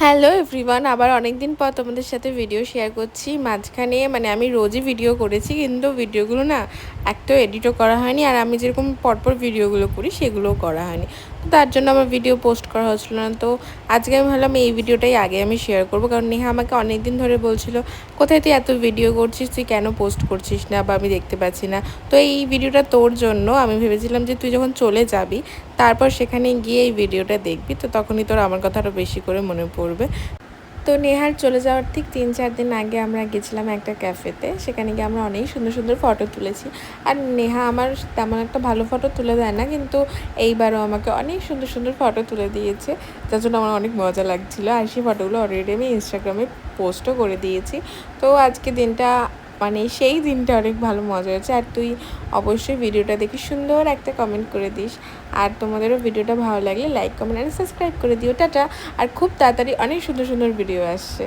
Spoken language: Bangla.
হ্যালো এভরিওয়ান, আবার অনেক দিন পর তোমাদের সাথে ভিডিও শেয়ার করছি। মাঝখানে আমি রোজই ভিডিও করেছি, কিন্তু ভিডিওগুলো না একটাও এডিটও করা হয়নি, আর আমি যেরকম পরপর ভিডিওগুলো করি সেগুলোও করা হয়নি। তো তার জন্য আমার ভিডিও পোস্ট করা হচ্ছিল না। তো আজকে আমি ভাবলাম এই ভিডিওটাই আগে আমি শেয়ার করবো, কারণ নেহা আমাকে অনেক দিন ধরে বলছিল কোথায় তুই এত ভিডিও করছিস, তুই কেন পোস্ট করছিস না বা আমি দেখতে পাচ্ছি না। তো এই ভিডিওটা তোর জন্য আমি ভেবেছিলাম যে তুই যখন চলে যাবি তারপর সেখানে গিয়ে এই ভিডিওটা দেখবি, তো তখনই তোর আমার কথা আরও বেশি করে মনে পড়বে। তো নেহার চলে যাওয়ার ঠিক 3-4 দিন আগে আমরা গেছিলাম একটা ক্যাফেতে। সেখানে গিয়ে আমরা অনেক সুন্দর সুন্দর ফটো তুলেছি। আর নেহা আমার তেমন একটা ভালো ফটো তুলে দেয় না, কিন্তু এইবারও আমাকে অনেক সুন্দর সুন্দর ফটো তুলে দিয়েছে, যার জন্য আমার অনেক মজা লাগছিলো। আর সেই ফটোগুলো অলরেডি আমি ইনস্টাগ্রামে পোস্টও করে দিয়েছি। তো আজকে দিনটা সেই দিনটা অনেক ভালো মজা হয়েছে। আর তুই অবশ্যই ভিডিওটা দেখে সুন্দর একটা কমেন্ট করে দিস। আর তোমাদেরও ভিডিওটা ভালো লাগলে লাইক, কমেন্ট আর সাবস্ক্রাইব করে দিও। টাটা। আর খুব তাড়াতাড়ি অনেক সুন্দর সুন্দর ভিডিও আসছে।